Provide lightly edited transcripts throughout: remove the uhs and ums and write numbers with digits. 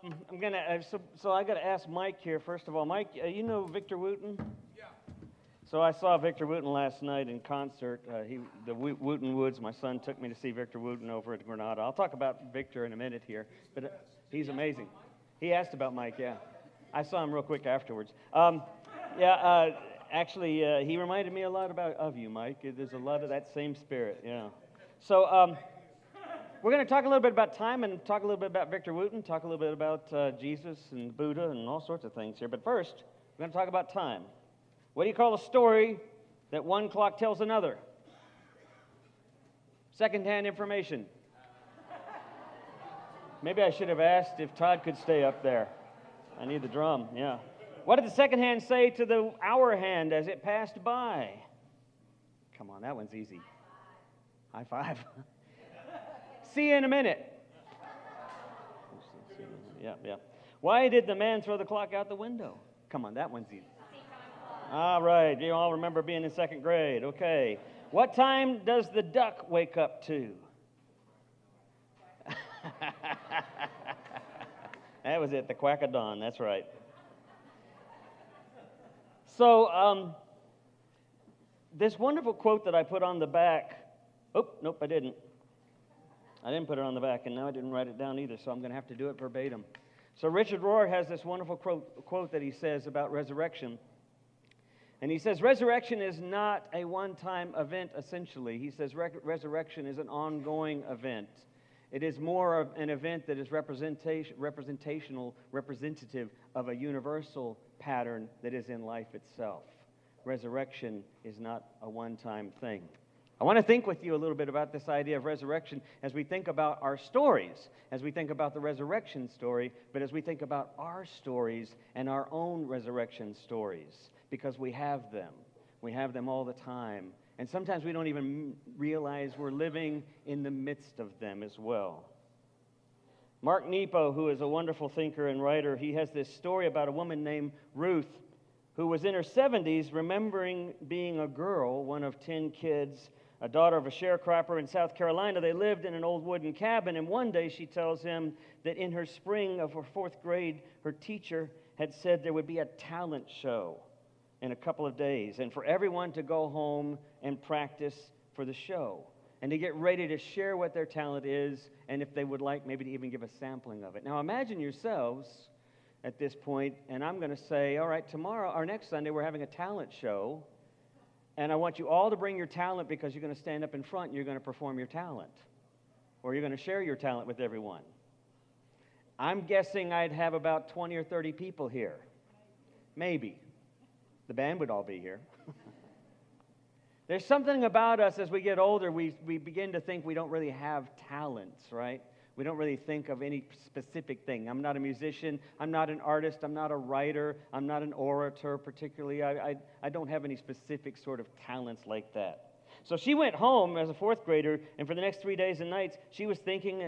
I'm gonna. So I got to ask Mike here first of all. Mike, you know Victor Wooten? Yeah. So I saw Victor Wooten last night in concert. The Wooten Woods. My son took me to see Victor Wooten over at Granada. I'll talk about Victor in a minute here, but he's amazing. He asked about Mike. Yeah, I saw him real quick afterwards. Actually, he reminded me a lot of you, Mike. There's a lot of that same spirit. Yeah. So. We're going to talk a little bit about time and talk a little bit about Victor Wooten, talk a little bit about Jesus and Buddha and all sorts of things here. But first, we're going to talk about time. What do you call a story that one clock tells another? Secondhand information. Maybe I should have asked if Todd could stay up there. I need the drum, yeah. What did the second hand say to the hour hand as it passed by? Come on, that one's easy. High five. See you in a minute. Yeah. Why did the man throw the clock out the window? Come on, that one's easy. All right, you all remember being in second grade. Okay. What time does the duck wake up to? That was it, the quack of dawn. That's right. So, this wonderful quote that I put on the back. Oh, nope, I didn't put it on the back, and now I didn't write it down either, so I'm going to have to do it verbatim. So Richard Rohr has this wonderful quote that he says about resurrection. And he says, resurrection is not a one-time event, essentially. He says resurrection is an ongoing event. It is more of an event that is representative of a universal pattern that is in life itself. Resurrection is not a one-time thing. I want to think with you a little bit about this idea of resurrection as we think about our stories, as we think about the resurrection story, but as we think about our stories and our own resurrection stories, because we have them. We have them all the time. And sometimes we don't even realize we're living in the midst of them as well. Mark Nepo, who is a wonderful thinker and writer, he has this story about a woman named Ruth who was in her 70s remembering being a girl, one of 10 kids, a daughter of a sharecropper in South Carolina. They lived in an old wooden cabin, and one day she tells him that in her spring of her 4th grade, her teacher had said there would be a talent show in a couple of days, and for everyone to go home and practice for the show, and to get ready to share what their talent is, and if they would like, maybe to even give a sampling of it. Now imagine yourselves at this point, and I'm going to say, all right, tomorrow, or next Sunday, we're having a talent show, and I want you all to bring your talent because you're going to stand up in front and you're going to perform your talent. Or you're going to share your talent with everyone. I'm guessing I'd have about 20 or 30 people here. Maybe. The band would all be here. There's something about us as we get older, we begin to think we don't really have talents, right? We don't really think of any specific thing. I'm not a musician. I'm not an artist. I'm not a writer. I'm not an orator particularly. I don't have any specific sort of talents like that. So she went home as a 4th grader, and for the next 3 days and nights, she was thinking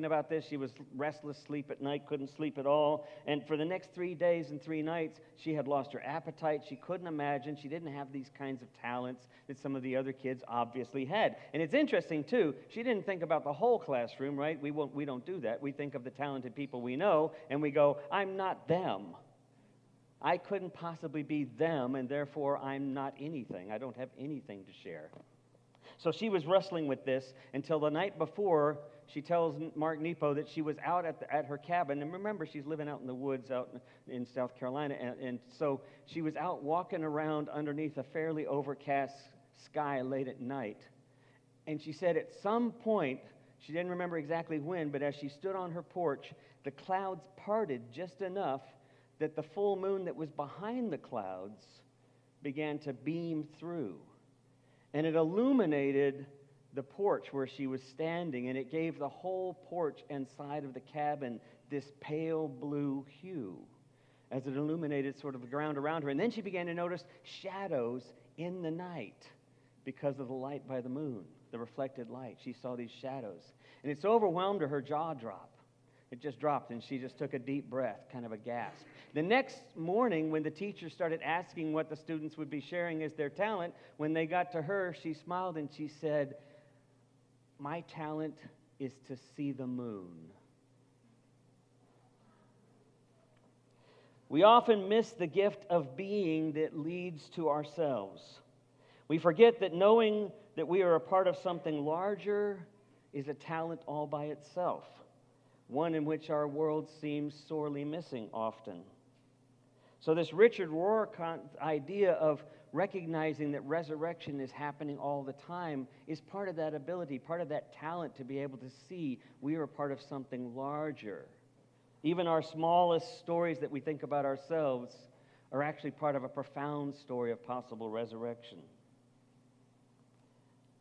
about this. She was restless, sleep at night, couldn't sleep at all. And for the next 3 days and 3 nights, she had lost her appetite. She couldn't imagine. She didn't have these kinds of talents that some of the other kids obviously had. And it's interesting, too, she didn't think about the whole classroom, right? We don't do that. We think of the talented people we know, and we go, I'm not them. I couldn't possibly be them, and therefore I'm not anything. I don't have anything to share. So she was wrestling with this until the night before. She tells Mark Nepo that she was out at her cabin. And remember, she's living out in the woods out in South Carolina. And so she was out walking around underneath a fairly overcast sky late at night. And she said at some point, she didn't remember exactly when, but as she stood on her porch, the clouds parted just enough that the full moon that was behind the clouds began to beam through. And it illuminated the porch where she was standing, and it gave the whole porch and side of the cabin this pale blue hue as it illuminated sort of the ground around her. And then she began to notice shadows in the night because of the light by the moon, the reflected light. She saw these shadows. And it so overwhelmed her, her jaw dropped. It just dropped, and she just took a deep breath, kind of a gasp. The next morning, when the teacher started asking what the students would be sharing as their talent, when they got to her, she smiled and she said, "My talent is to see the moon." We often miss the gift of being that leads to ourselves. We forget that knowing that we are a part of something larger is a talent all by itself, one in which our world seems sorely missing often. So this Richard Rohr idea of recognizing that resurrection is happening all the time is part of that ability, part of that talent to be able to see we are a part of something larger. Even our smallest stories that we think about ourselves are actually part of a profound story of possible resurrection.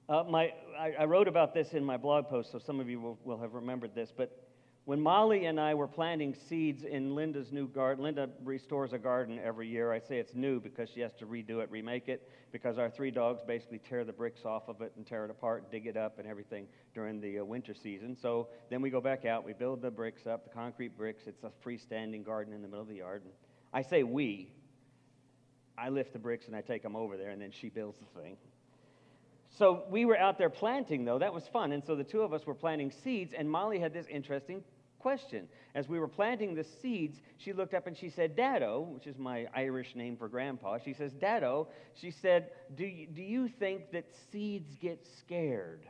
I wrote about this in my blog post, so some of you will have remembered this, but when Molly and I were planting seeds in Linda's new garden, Linda restores a garden every year. I say it's new because she has to redo it, remake it, because our 3 dogs basically tear the bricks off of it and tear it apart, dig it up and everything during the winter season. So then we go back out, we build the bricks up, the concrete bricks. It's a freestanding garden in the middle of the yard. And I say we. I lift the bricks and I take them over there, and then she builds the thing. So we were out there planting, though. That was fun. And so the 2 of us were planting seeds, and Molly had this interesting question. As we were planting the seeds, she looked up and she said, Daddo, which is my Irish name for grandpa. She says, Daddo, she said, do you think that seeds get scared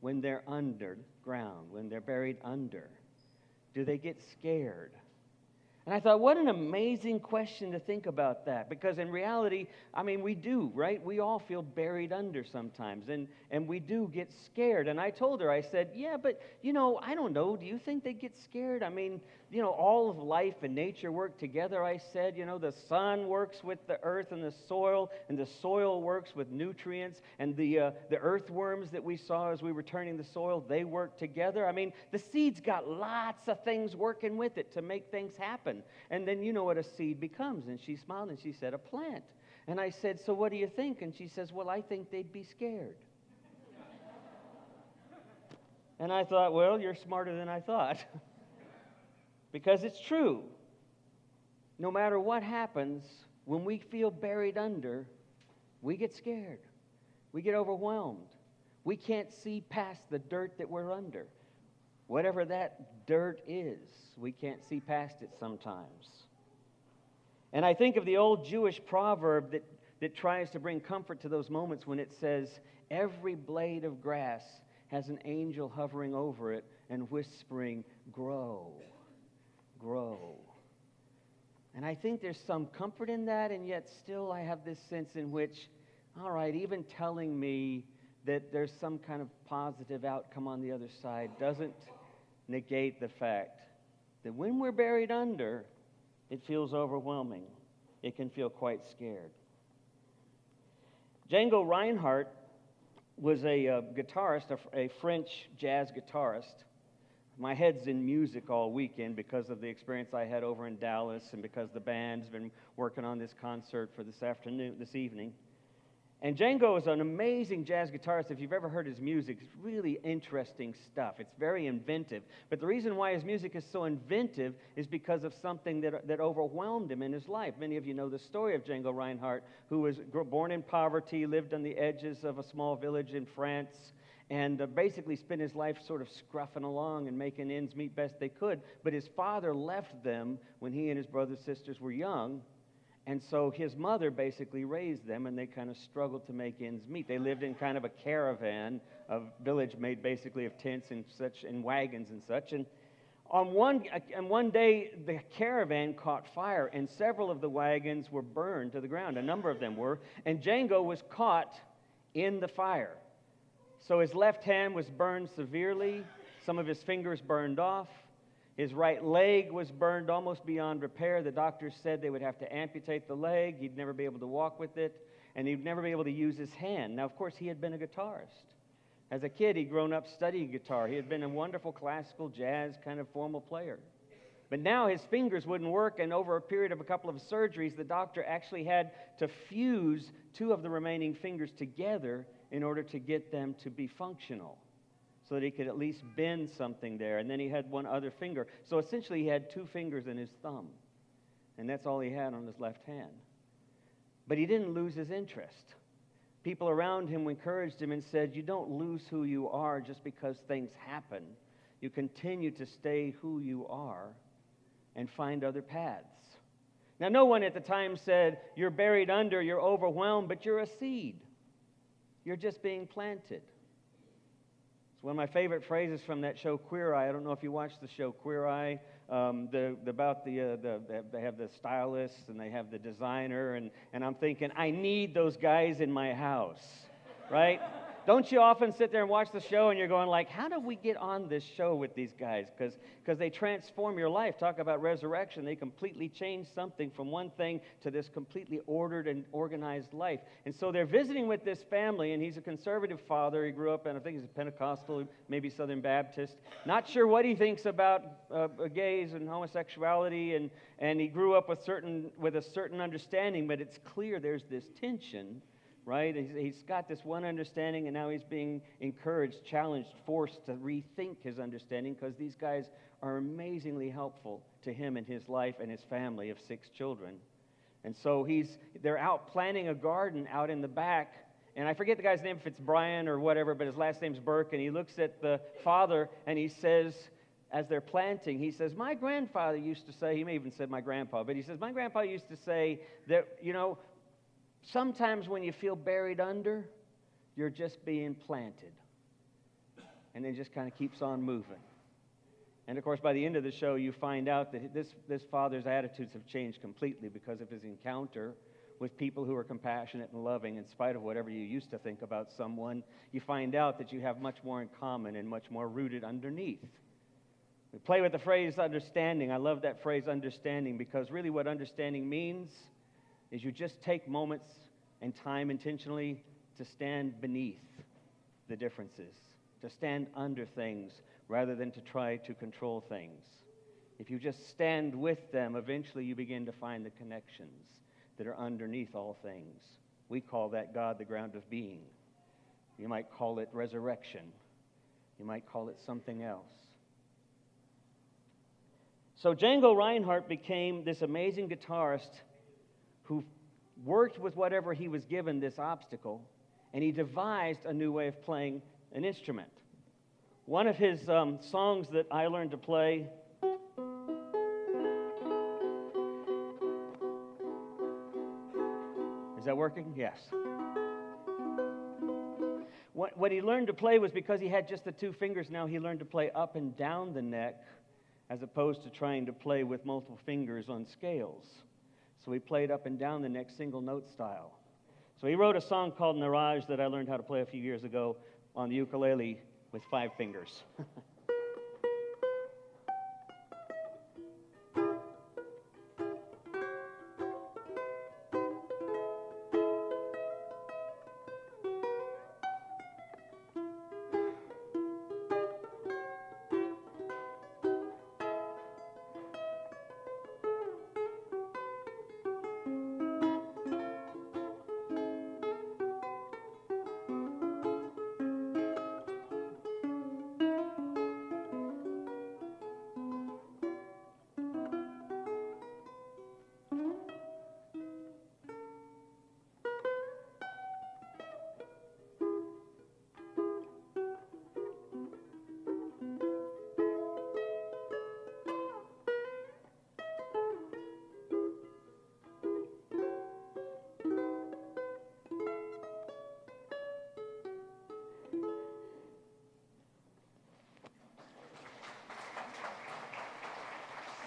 when they're underground, when they're buried under? Do they get scared? And I thought, what an amazing question to think about that. Because in reality, I mean, we do, right? We all feel buried under sometimes. And we do get scared. And I told her, I said, yeah, but, I don't know. Do you think they get scared? I mean, all of life and nature work together. I said, the sun works with the earth and the soil works with nutrients. And the earthworms that we saw as we were turning the soil, they work together. I mean, the seed's got lots of things working with it to make things happen. And then you know what a seed becomes. And she smiled and she said, a plant. And I said, so what do you think? And she says, well, I think they'd be scared. And I thought, well, you're smarter than I thought. Because it's true. No matter what happens, when we feel buried under, we get scared. We get overwhelmed. We can't see past the dirt that we're under. Whatever that dirt is, we can't see past it sometimes. And I think of the old Jewish proverb that tries to bring comfort to those moments when it says, every blade of grass has an angel hovering over it and whispering, grow, grow. And I think there's some comfort in that, and yet still I have this sense in which, all right, even telling me that there's some kind of positive outcome on the other side doesn't negate the fact that when we're buried under, it feels overwhelming. It can feel quite scared. Django Reinhardt was a guitarist, a French jazz guitarist. My head's in music all weekend because of the experience I had over in Dallas and because the band's been working on this concert for this evening. And Django is an amazing jazz guitarist. If you've ever heard his music, it's really interesting stuff. It's very inventive. But the reason why his music is so inventive is because of something that overwhelmed him in his life. Many of you know the story of Django Reinhardt, who was born in poverty, lived on the edges of a small village in France, and basically spent his life sort of scruffing along and making ends meet best they could. But his father left them when he and his brothers and sisters were young. And so his mother basically raised them, and they kind of struggled to make ends meet. They lived in kind of a caravan, a village made basically of tents and such, and wagons and such. And on one day, the caravan caught fire, and several of the wagons were burned to the ground. A number of them were. And Django was caught in the fire. So his left hand was burned severely. Some of his fingers burned off. His right leg was burned almost beyond repair. The doctors said they would have to amputate the leg. He'd never be able to walk with it, and he'd never be able to use his hand. Now, of course, he had been a guitarist. As a kid, he'd grown up studying guitar. He had been a wonderful classical jazz kind of formal player. But now his fingers wouldn't work, and over a period of a couple of surgeries, the doctor actually had to fuse 2 of the remaining fingers together in order to get them to be functional, so that he could at least bend something there. And then he had 1 other finger. So essentially he had 2 fingers and his thumb. And that's all he had on his left hand. But he didn't lose his interest. People around him encouraged him and said, you don't lose who you are just because things happen. You continue to stay who you are and find other paths. Now, no one at the time said, you're buried under, you're overwhelmed, but you're a seed. You're just being planted. It's one of my favorite phrases from that show, Queer Eye. I don't know if you watched the show Queer Eye. They have the stylist and they have the designer, and I'm thinking, I need those guys in my house, right? Don't you often sit there and watch the show and you're going like, how do we get on this show with these guys? Because they transform your life. Talk about resurrection. They completely change something from one thing to this completely ordered and organized life. And so they're visiting with this family, and he's a conservative father. He grew up in, I think he's a Pentecostal, maybe Southern Baptist. Not sure what he thinks about gays and homosexuality, and he grew up with a certain understanding, but it's clear there's this tension. Right? He's got this one understanding, and now he's being encouraged, challenged, forced to rethink his understanding, because these guys are amazingly helpful to him and his life and his family of 6 children. And so they're out planting a garden out in the back, and I forget the guy's name, if it's Brian or whatever, but his last name's Burke, and he looks at the father, and he says, as they're planting, he says, my grandfather used to say, he may even said my grandpa, but he says, my grandpa used to say that, sometimes when you feel buried under, you're just being planted. And it just kind of keeps on moving. And of course, by the end of the show, you find out that this father's attitudes have changed completely because of his encounter with people who are compassionate and loving. In spite of whatever you used to think about someone, you find out that you have much more in common and much more rooted underneath. We play with the phrase understanding. I love that phrase understanding, because really what understanding means is you just take moments and time intentionally to stand beneath the differences, to stand under things rather than to try to control things. If you just stand with them, eventually you begin to find the connections that are underneath all things. We call that God, the ground of being. You might call it resurrection. You might call it something else. So Django Reinhardt became this amazing guitarist who worked with whatever he was given, this obstacle, and he devised a new way of playing an instrument. One of his songs that I learned to play is that working? Yes. What he learned to play was, because he had just the 2 fingers, now he learned to play up and down the neck as opposed to trying to play with multiple fingers on scales. So he played up and down the neck, single note style. So he wrote a song called Naraj that I learned how to play a few years ago on the ukulele with 5 fingers.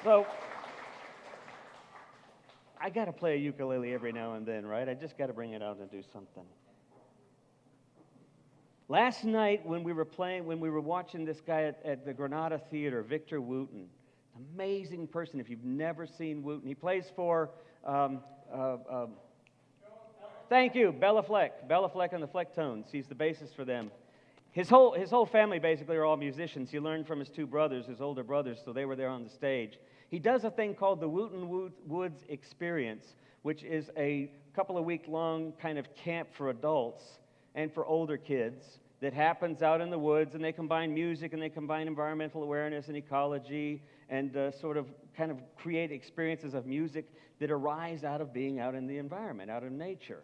So, I got to play a ukulele every now and then, right? I just got to bring it out and do something. Last night when we were watching this guy at the Granada Theater, Victor Wooten, amazing person. If you've never seen Wooten, he plays for, thank you, Bella Fleck and the Flecktones. He's the bassist for them. His whole family basically are all musicians. He learned from his 2 brothers, his older brothers, so they were there on the stage. He does a thing called the Wooten Woods Experience, which is a couple of week-long kind of camp for adults and for older kids that happens out in the woods, and they combine music and they combine environmental awareness and ecology and sort of kind of create experiences of music that arise out of being out in the environment, out in nature.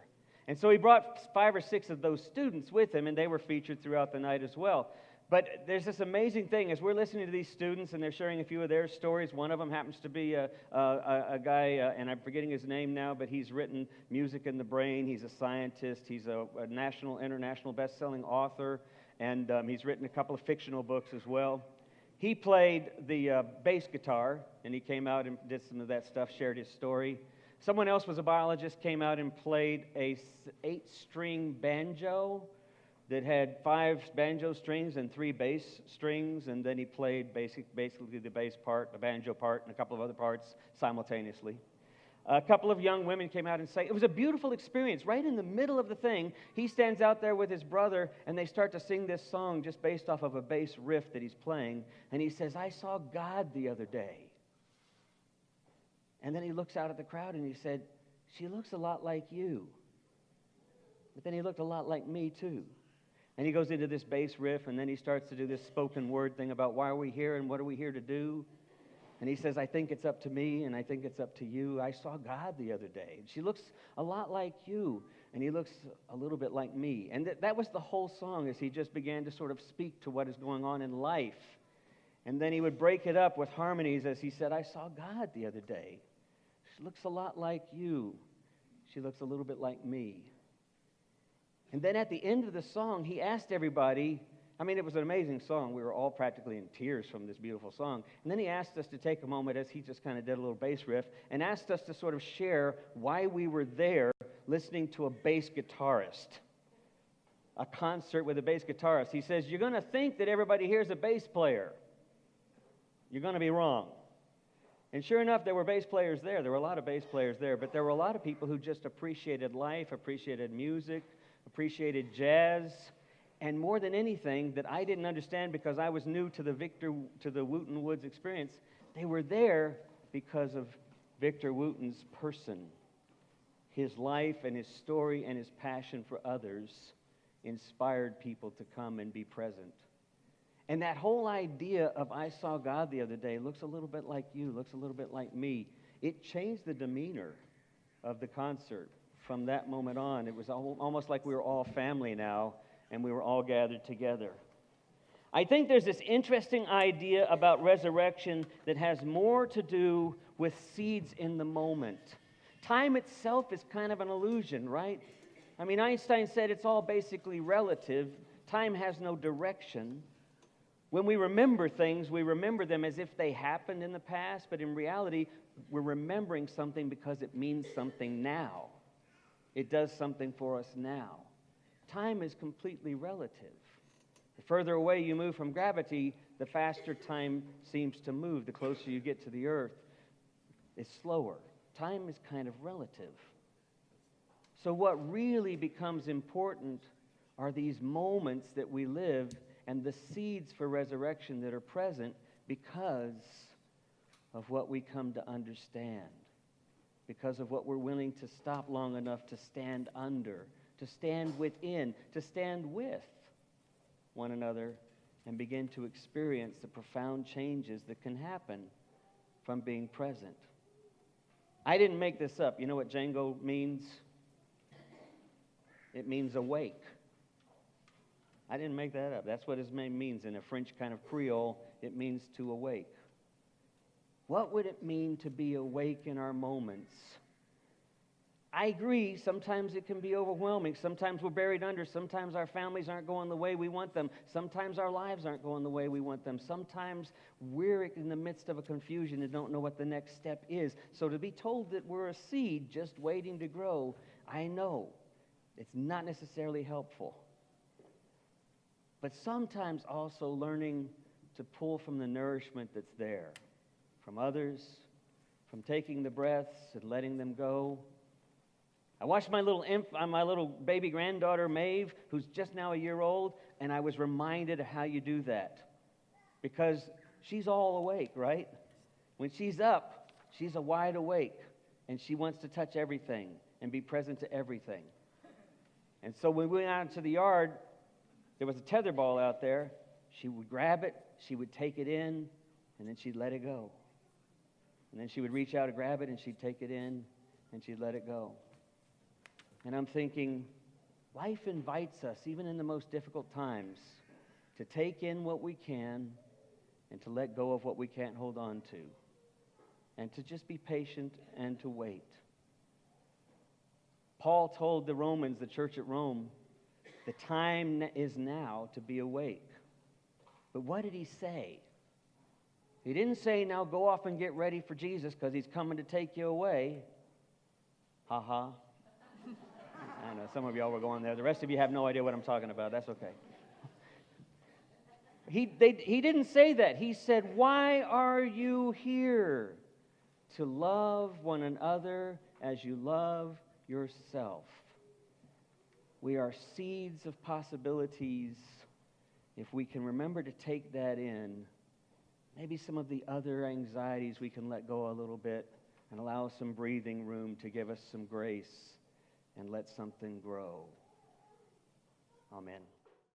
And so he brought 5 or 6 of those students with him, and they were featured throughout the night as well. But there's this amazing thing as we're listening to these students and they're sharing a few of their stories. One of them happens to be a guy, and I'm forgetting his name now, but he's written Music in the Brain. He's a scientist. He's a national, international best-selling author, and he's written a couple of fictional books as well. He played the bass guitar, and he came out and did some of that stuff, shared his story. Someone else was a biologist, came out and played a 8-string banjo that had 5 banjo strings and 3 bass strings, and then he played basically the bass part, the banjo part, and a couple of other parts simultaneously. A couple of young women came out and sang. It was a beautiful experience. Right in the middle of the thing, he stands out there with his brother, and they start to sing this song just based off of a bass riff that he's playing, and he says, "I saw God the other day." And then he looks out at the crowd, and he said, "She looks a lot like you." But then he looked a lot like me, too. And he goes into this bass riff, and then he starts to do this spoken word thing about why are we here and what are we here to do. And he says, "I think it's up to me, and I think it's up to you. I saw God the other day. She looks a lot like you, and he looks a little bit like me." And that was the whole song as he just began to sort of speak to what is going on in life. And then he would break it up with harmonies as he said, "I saw God the other day. She looks a lot like you. She looks a little bit like me." And then at the end of the song, he asked everybody, I mean, it was an amazing song. We were all practically in tears from this beautiful song. And then he asked us to take a moment, as he just kind of did a little bass riff, and asked us to sort of share why we were there listening to a bass guitarist, a concert with a bass guitarist. He says, "You're going to think that everybody here is a bass player. You're going to be wrong." And sure enough, there were bass players there. There were a lot of bass players there, but there were a lot of people who just appreciated life, appreciated music, appreciated jazz, and more than anything that I didn't understand because I was new to the Wooten Woods experience, they were there because of Victor Wooten's person. His life and his story and his passion for others inspired people to come and be present. And that whole idea of "I saw God the other day" looks a little bit like you, looks a little bit like me. It changed the demeanor of the concert. From that moment on, it was almost like we were all family now, and we were all gathered together. I think there's this interesting idea about resurrection that has more to do with seeds in the moment. Time itself is kind of an illusion, right? I mean, Einstein said it's all basically relative. Time has no direction. When we remember things, we remember them as if they happened in the past, but in reality, we're remembering something because it means something now. It does something for us now. Time is completely relative. The further away you move from gravity, the faster time seems to move. The closer you get to the earth, it's slower. Time is kind of relative. So what really becomes important are these moments that we live and the seeds for resurrection that are present because of what we come to understand. Because of what we're willing to stop long enough to stand under, to stand within, to stand with one another and begin to experience the profound changes that can happen from being present. I didn't make this up. You know what Django means? It means awake. I didn't make that up. That's what his name means in a French kind of Creole. It means to awake. What would it mean to be awake in our moments? I agree, sometimes it can be overwhelming. Sometimes we're buried under. Sometimes our families aren't going the way we want them. Sometimes our lives aren't going the way we want them. Sometimes we're in the midst of a confusion and don't know what the next step is. So to be told that we're a seed just waiting to grow, I know it's not necessarily helpful. But sometimes also learning to pull from the nourishment that's there, from others, from taking the breaths and letting them go. I watched my little baby granddaughter, Maeve, who's just now a year old, and I was reminded of how you do that. Because she's all awake, right? When she's up, she's a wide awake, and she wants to touch everything and be present to everything. And so when we went out into the yard, there was a tetherball out there. She would grab it, she would take it in, and then she'd let it go. And then she would reach out to grab it, and she'd take it in, and she'd let it go. And I'm thinking, life invites us, even in the most difficult times, to take in what we can and to let go of what we can't hold on to, and to just be patient and to wait. Paul told the Romans, the church at Rome, the time is now to be awake. But what did he say? He didn't say, now go off and get ready for Jesus because he's coming to take you away. Ha ha. I know, some of y'all were going there. The rest of you have no idea what I'm talking about. That's okay. He didn't say that. He said, why are you here? To love one another as you love yourself. We are seeds of possibilities. If we can remember to take that in, maybe some of the other anxieties we can let go a little bit and allow some breathing room to give us some grace and let something grow. Amen.